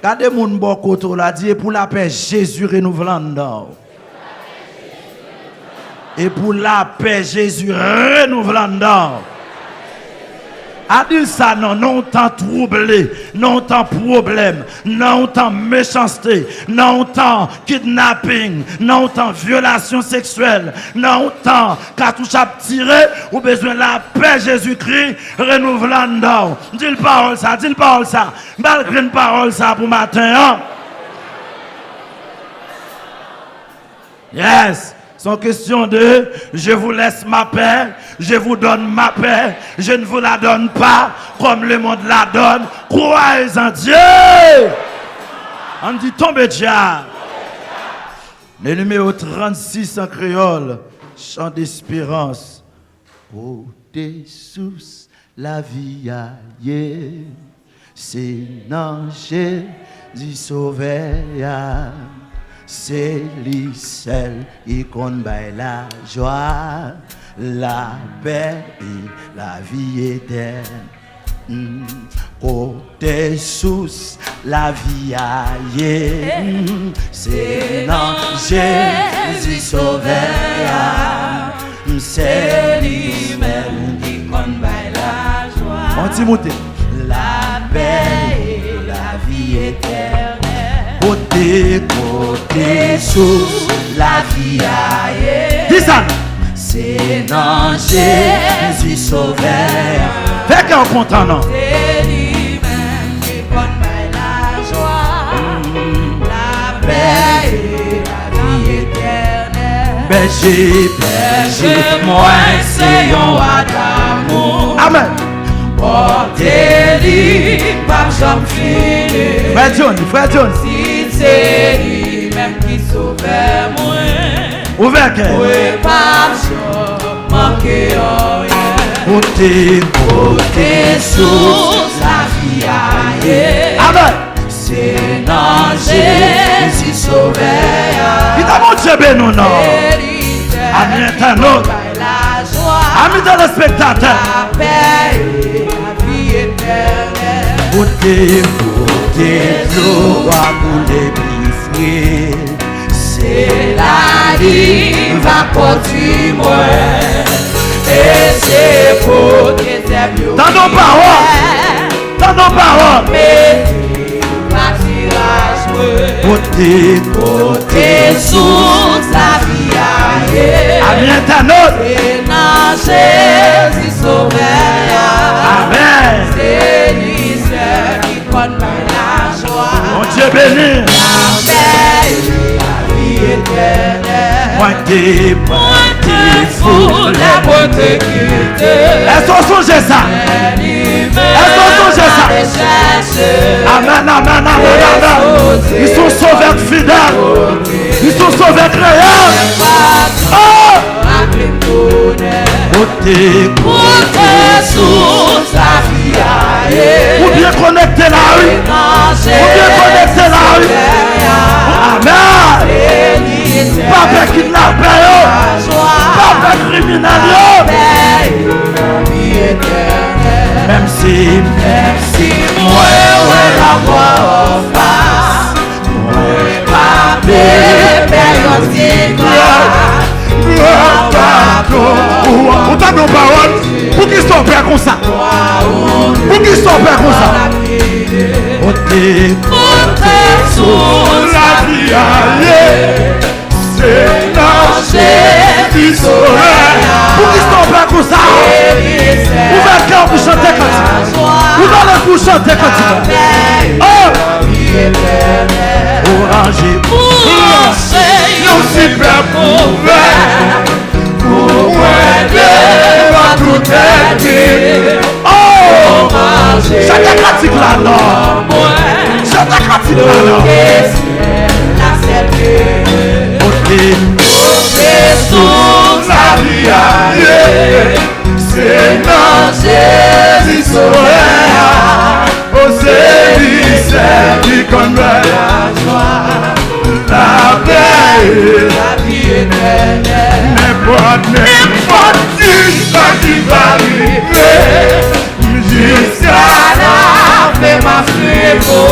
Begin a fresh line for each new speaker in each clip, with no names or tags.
Gardez mon bon côté là, dit pour la paix, Jésus renouvelant dedans. Et pour la paix, Jésus renouvelant dedans. A dit ça, non tant troublé, non tant problème, non tant méchanceté, non tant kidnapping, non tant violation sexuelle, non tant cartouche à tirer, ou besoin de la paix Jésus-Christ renouvelant dedans. Dis le parole ça, malgré une parole ça pour matin. Hein? Yes. Sans question de je vous laisse ma paix, je vous donne ma paix, je ne vous la donne pas comme le monde la donne. Croyez en Dieu. On dit tombez diable. Le numéro 36 en créole, chant d'espérance. Oh, dessous la vie aille, c'est non Jésus sauveur. C'est lui seul qui compte la joie, la paix et la vie éternelle. Côté sous la vie aille, c'est non Jésus sauveur. C'est lui-même qui compte la joie, on monter la paix et la vie éternelle. Côté sous la vie aille. Dis ça. C'est non Jésus sauveur. Fait qu'on content non. C'est lui-même qui porte la joie, la paix et la vie éternelle. Berger, moi c'est un roi d'amour. Amen. Portez-lui, pas jamais fini. Frère John. C'est lui-même qui sauve moi. Ouvert cœur. Oui, pas manquer rien. Côté sous la vie aille. Amen. C'est non Jésus sauveur. Il t'a montré ben non. Amis internautes. Amis téléspectateurs. La paix et la vie éternelle. Côté l'eau va couler bifler. C'est la vie va continuer. Et c'est pour que c'est mieux. Dans nos paroles. Mettez ma tirage. Côté sous la vie aille. Amis internautes. C'est non Jésus sauveur. Amen. C'est lui seul qui compte la joie. Mon Dieu béni. La paix et la vie éternelle. Pointez fou la beauté qui te. Est-ce qu'on songe ça? Est-ce qu'on songe ça? Amen, amen, amen. Ils sont sauveurs fidèles. Ils sont sauveurs créés. Oh! Côté sous la vie aille. Ou bien connecter la rue. Amen. Pas de kidnappeur. Pas de criminel. Même si moi la voix en face, moi pas bébé on t'a nos paroles. Pour qui sont pères comme ça? Pour qui sont pères comme ça? Côté sous la vie aille. C'est non Jésus sauveur. Pour qui sont pères comme ça? Ouvert cœur pour chanter quand tu. Ouvert pour chanter quand tu. Oh! Oranger nous si prêts pour devant tout être. Oh! Chacun pratique la norme. Chacun pratique la norme. Côté sous la vie aille. C'est non Jésus sauveur. Oh, c'est lui seul qui conduit la joie, la paix et la vie éternelle. N'importe qui va arriver jusqu'à la fin ma frigo.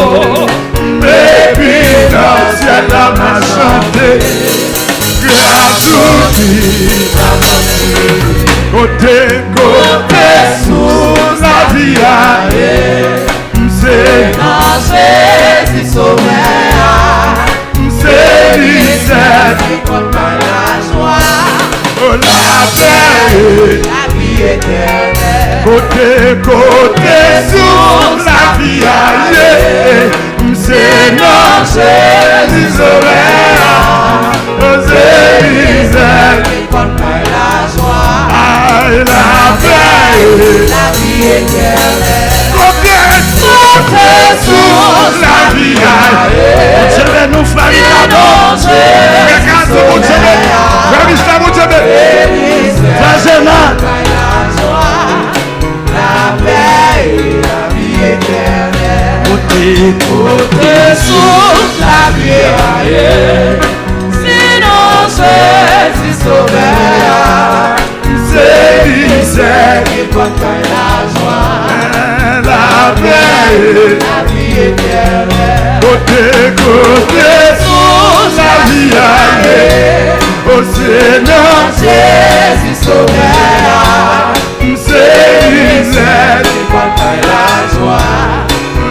côté sous la vie aïe, c'est non Jésus sauvé, c'est
la joie,
la paix,
la vie éternelle.
Côté sous la vie aïe, je vais nous faire la danse.
Côté sous la vie aïe, sinon Jésus sauveur,
c'est
qui porte la joie,
la paix,
la vie éternelle.
côté sous la vie aïe, au Seigneur
Jésus sauveur,
c'est
qui porte la joie,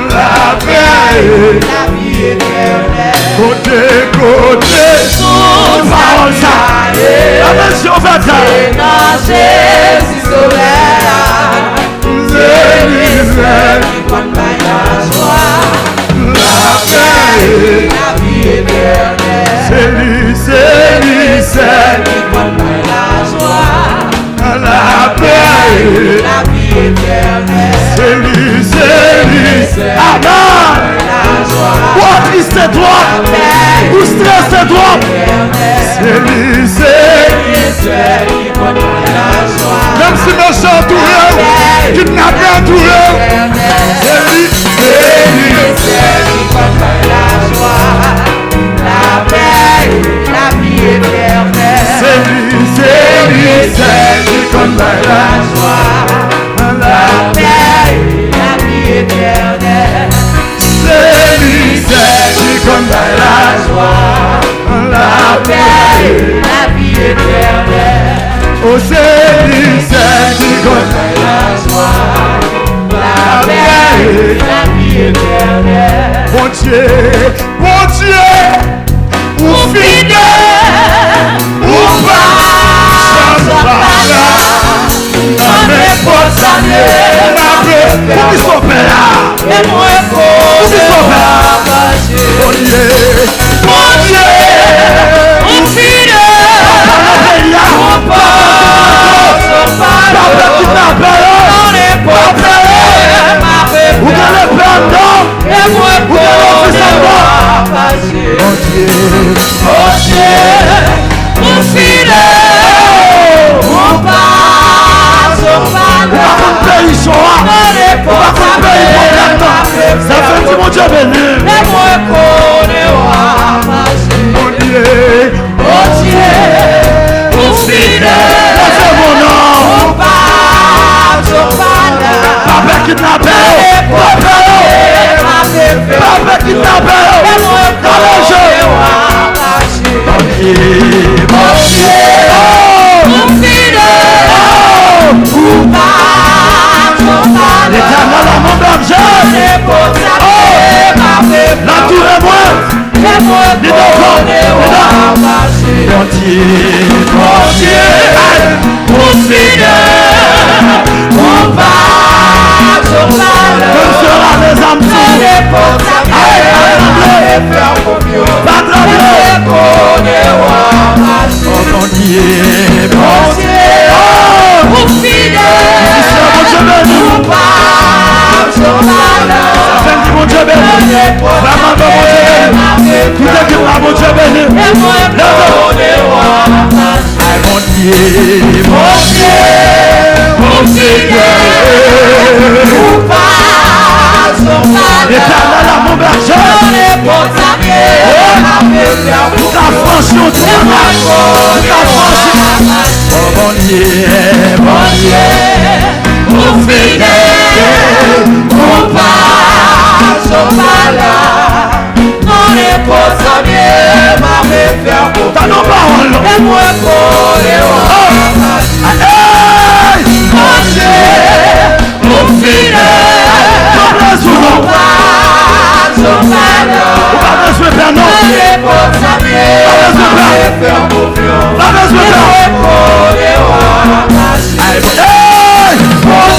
la paix,
la vie éternelle.
côté
Sous la vie aïe,
attention bataille,
Seigneur Jésus sauveur, qui porte la joie,
la paix,
la vie éternelle.
c'est lui,
Qui porte la joie,
la paix,
la vie éternelle.
c'est lui, Amen.
La joie,
Ou triste toi, ou stress toi, c'est lui,
qui porte la joie,
même si méchant tout rien, kidnappé tout rien, c'est lui,
qui porte la joie, la paix, la vie éternelle.
c'est lui, qui compte
la joie, la paix, la vie éternelle.
c'est lui, qui compte
La joie, la paix, la vie éternelle.
oh c'est lui, qui compte
La joie, la paix, la vie éternelle.
Bon Dieu, ou fidèle, ou pas,
On est pour s'amener,
pour qui s'opère,
et moi pour
bon Dieu,
mon Dieu, on fidèle, on passe,
papa qui t'appelle,
on est pour
ou dans le pardon,
et moi pour
bon Dieu,
mon Dieu, on fidèle, on passe,
pas comme pays choix,
on est pour
pas comme pays complètement, ça fait du mon Dieu béni,
et moi pour
bon Dieu,
mon Dieu, on fidèle,
c'est mon nom,
on passe,
papa qui t'appelle, papa qui t'appelle, dans le jeu, bon Dieu, l'éternel a mon berger, la tour est moite, dis donc, bon Dieu, comme sera les âmes sourdes, pas trembler, oh mon Dieu, bon Dieu, mon Dieu béni, vraiment mon Dieu béni, tout est que mon Dieu béni, mon Dieu, l'éternel a mon berger, toute la franchise, toute la franchise, oh mon Dieu, t'as nos paroles,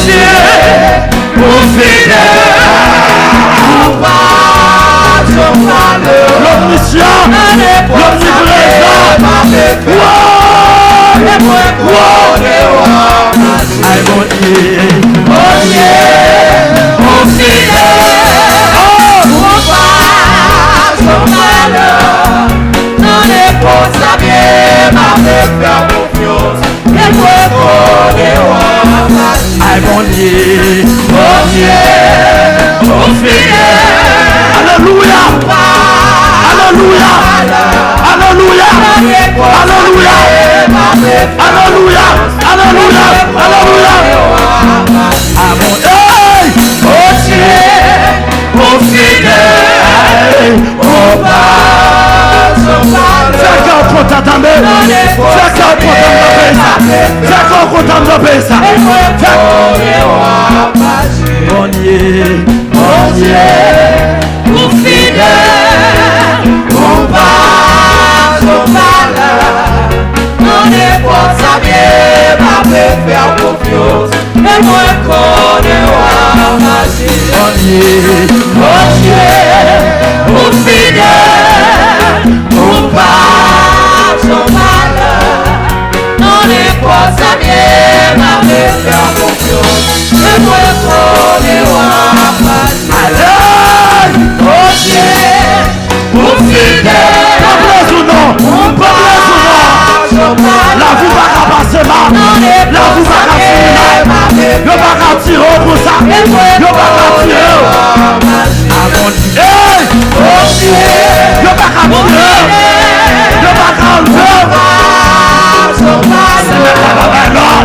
Dieu, ou fidèle. L'omniscient, l'omniprésent. Aïe mon Dieu,
au fidèle, au pas, au malheur, dans les postes à bien, m'avait fait confiance, et moi connais
aïe mon Dieu,
au fidèle,
alléluia, alléluia, alléluia, alléluia, alléluia, alléluia, alléluia. Ah mon Dieu,
au ciel, au fidèle, au pas, au malheur.
c'est qu'on content d'amener, c'est qu'on content d'amener ça, c'est qu'on content d'amener ça. Mon Dieu,
Mon Dieu, pour fidèle, pour pas au malheur, dans les portes à bien, m'avait fait confiance, et moi connais ma vie.
mon Dieu,
Mon Dieu, pour fidèle, pour pas au malheur, dans les portes à bien, m'avait fait confiance, et moi connais ma vie. Oh Dieu, pour fidèle,
pas plaise ou non, pas plaise ou non. La vie va passer là, la vie va finir là. Yo va tirer pour ça, yo va tirer. Ah mon Dieu,
oh Dieu,
yo va tirer, yo va enlever. C'est même pas la Lord.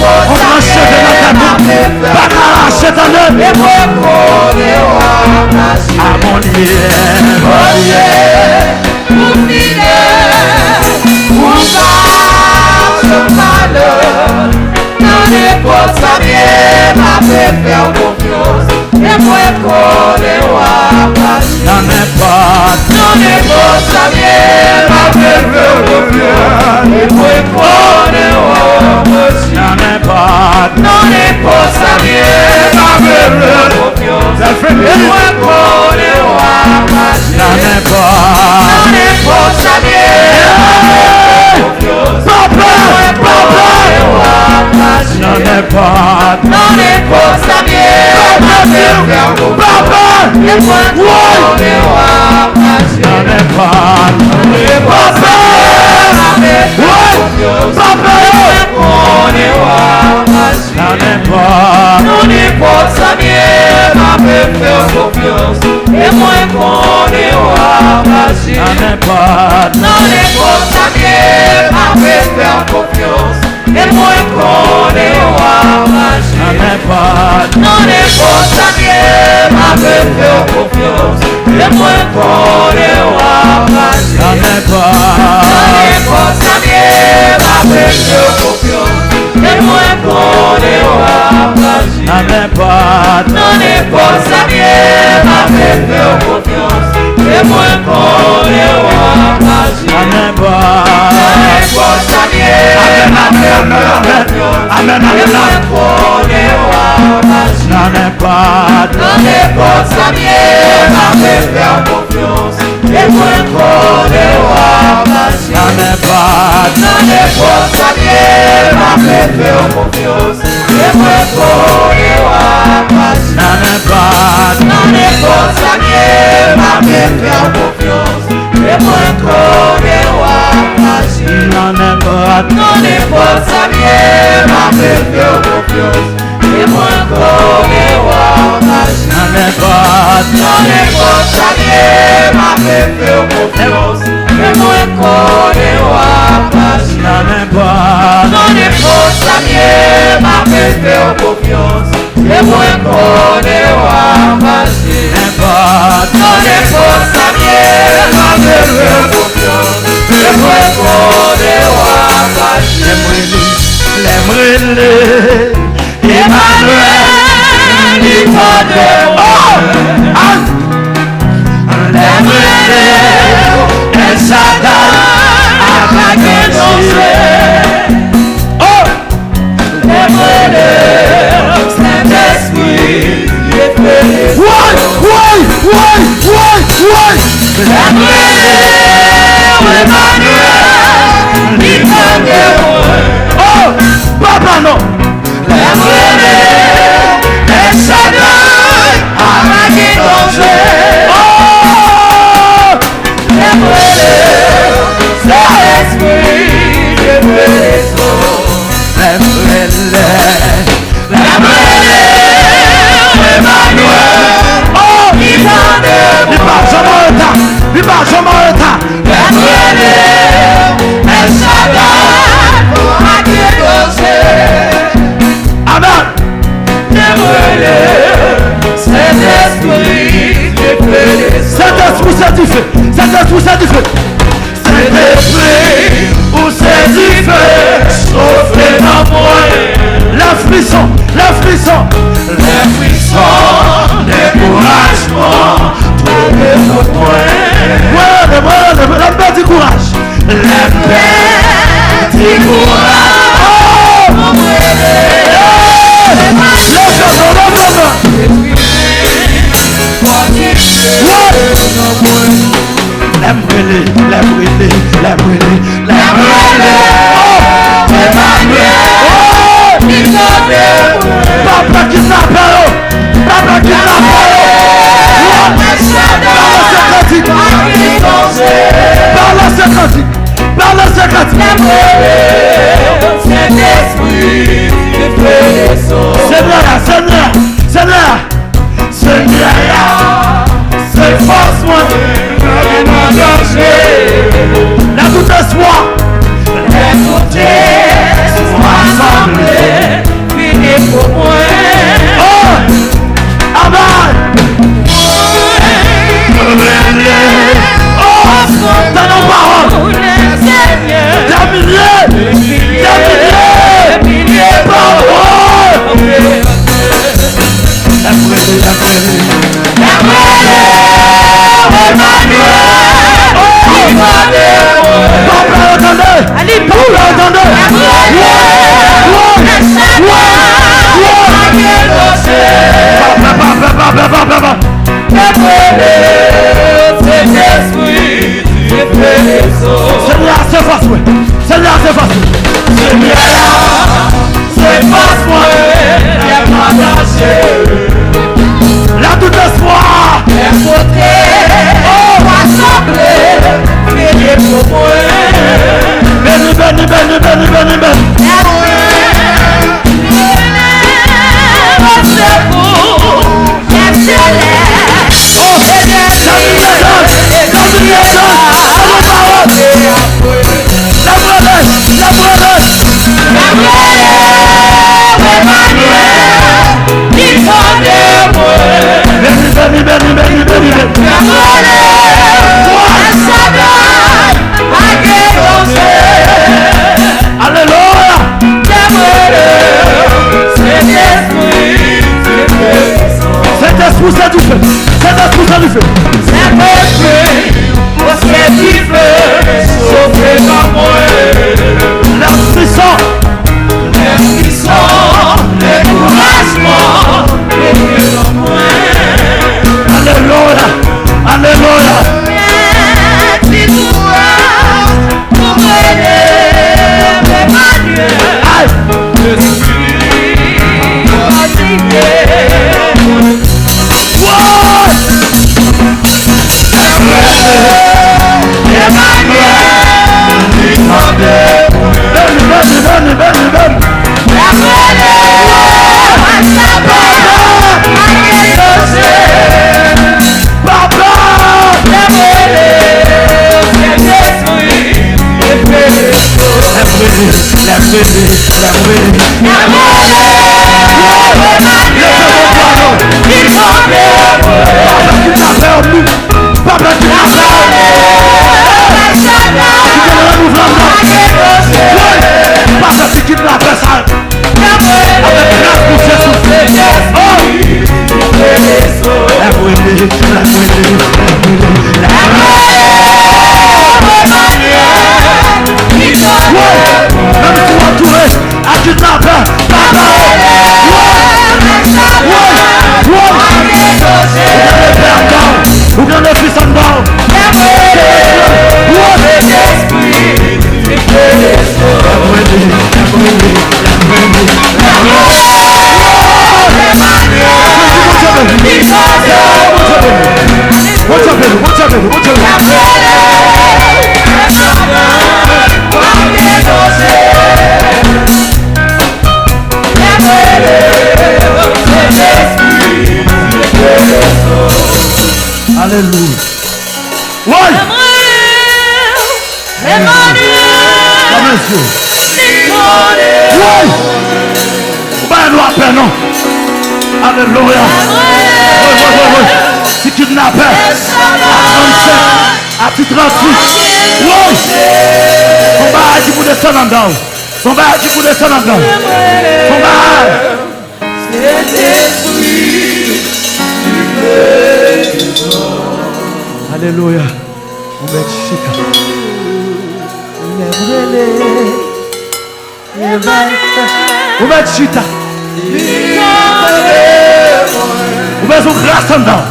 On va acheter la tête, pas arracher ta tête. Ah mon Dieu,
oh Dieu, pour fidèle, pour pas au malheur, dans les portes à bien, m'avait fait confiance, et moi connais ma vie.
dans n'importe,
Dans les portes à bien, m'avait fait confiance, et moi connais ma vie.
dans n'importe,
Dans les postes à bien, m'avait fait confiance,
ça fait
et
bien.
moi connais ma vie.
Dans n'importe,
Dans les postes à bien, confiance,
papa, papa, dans n'importe,
dans les postes à bien, m'avait fait confiance,
papa,
et moi connais ma vie.
dans n'importe,
Les postes à bien, m'avait fait confiance,
papa,
et moi connais ma vie.
dans n'importe,
Dans les portes à bien, m'avait fait confiance, et moi connais ma vie.
dans n'importe,
Dans les portes à bien, m'avait fait confiance, et moi connais ma vie.
dans n'importe,
Dans les portes à bien, m'avait fait confiance, et moi connais ma vie.
dans n'importe,
Dans les portes à bien, m'avait fait confiance, et moi connais ma vie.
dans n'importe,
Dans les portes à bien, m'avait fait confiance, et moi connais ma vie.
dans
Dans
n'importe.
les portes à bien, m'avait fait confiance,
Amen,
et moi
amen,
connais ma vie.
dans n'importe,
Dans les portes à bien, m'avait fait confiance, et moi connais ma vie.
dans n'importe,
Dans les portes à bien, m'avait fait confiance, et moi connais ma vie.
dans n'importe,
Dans les portes à bien, m'avait fait confiance, et moi connais ma vie.
dans n'importe,
Dans les portes à bien, m'avait fait confiance, et moi connais ma vie.
dans n'importe,
Dans les portes à bien, m'avait fait confiance, et moi connais ma vie.
dans n'importe,
Dans les portes à bien, m'avait fait confiance, et moi connais ma vie.
n'importe,
Dans les portes à bien, m'avait fait confiance, et moi connais ma vie.
l'aimerait, Emmanuel,
il connaît
l'aimerait, El Shaddai,
Oh! Saint-Esprit,
Oh, papa non. Saint-Esprit, c'est du feu. Saint-Esprit, c'est du feu. Saint-Esprit, où c'est du feu. Soufflez dans moi. La frisson, la frisson. La frisson, découragement. Trouvez votre point. Ouais, la paix du courage. La paix du courage. Oh! La brûler, la brûler, la brûler, la brûler. Oh, Emmanuel, papa qui s'appelle, papa qui s'appelle. Par la secrétaire, par la secrétaire. Seigneur, Seigneur, Seigneur, Seigneur, c'est force moi. La toute espoir, la toute espoir rassemblée, fini pour moi. Oh, Amen. Oh, dans nos paroles, des milliers, paroles. La brûlée, la brûlée, la brûlée. Allez, Seigneur, c'est face moi. Seigneur, c'est face moi. Seigneur, c'est face moi. La tout espoir. Oh, rassemblé. Béni pour moi. Béni, béni, béni, béni, béni, béni. Alléluia. Saint-Esprit, c'est du feu. Saint-Esprit, c'est du feu. Saint-Esprit, c'est du feu. Sauvé dans moi. La puissance, le couragement. Alléluia. Alléluia. Alléluia. Oui. Oui. Ben nous appelons non. Alléluia. Oui. Si kidnappeur à 37, à 38. Oui. Son bail qui vous descend en dedans. Son bail qui vous descend en dedans. Son bail. Alléluia. On met chita. On met chita. On met son grâce en dedans.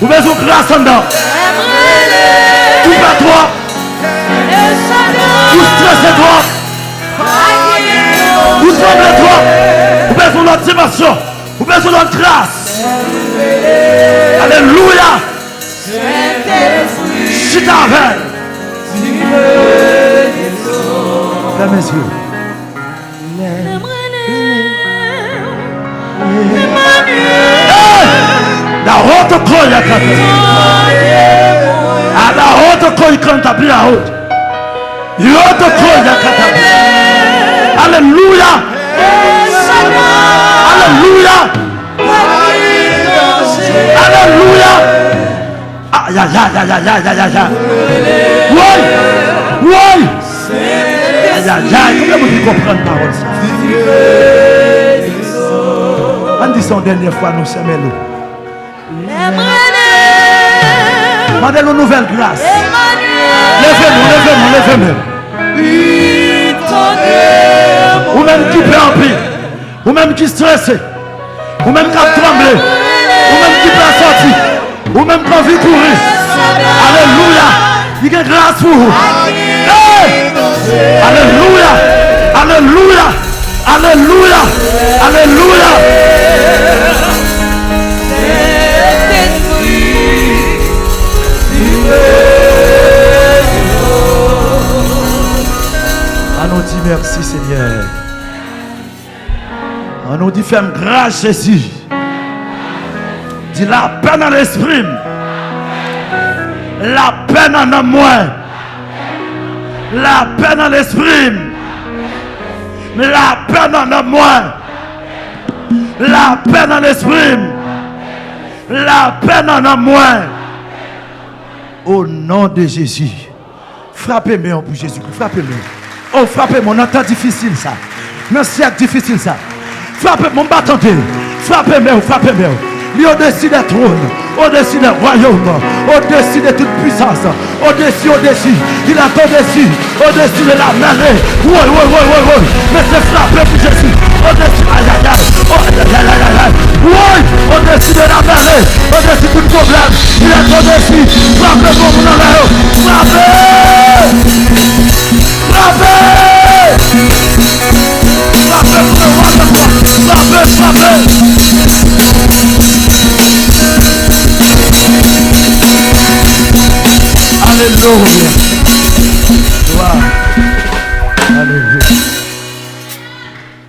On met son grâce en dedans. Tout pas toi. Tout stressé toi. Tout semble toi. On met son autre dimension. On met son autre grâce. Alléluia. Chita avec. La mesure. La haute coille à canter. À la haute coille quand t'as pris la haute. La haute coille à canter. Alléluia. Alléluia. Alléluia. Aïe, aïe, aïe, aïe, aïe, aïe, aïe, aïe. Oui. Oui. Aïe, aïe, aïe. Comment vous comprenez la parole ça? On dit ça une dernière fois, nous sommes là. Demandez-nous nouvelle grâce. Levez-nous. Ou même qui peut en pire. Ou même qui stressé. Ou même qui a tremblé. Ou même qui peut sortir. Ou même qui a envie de courir. Alléluia. Il y a grâce pour vous. Hey! Alléluia. Alléluia. Alléluia. Alléluia. On nous dit merci Seigneur. On nous dit fais grâce Jésus. Dis la paix dans l'esprit. La paix dans moi. La paix dans l'esprit. La paix dans moi. La paix dans l'esprit. La paix dans moi. Au nom de Jésus. Frappez-moi pour Jésus. Frappez-moi. Oh, frappez-moi. On temps difficile ça. Non, c'est difficile ça. Frappez-moi. Attendez. Frappez-moi. Frappez-moi. Il est au-dessus des trônes. Au-dessus des royaumes. Au-dessus de toute puissance. Au-dessus. Il est au-dessus. Au-dessus de la mêlée. Oui. Mais c'est frappé pour Jésus. Au-dessus. Aïe, aïe, aïe.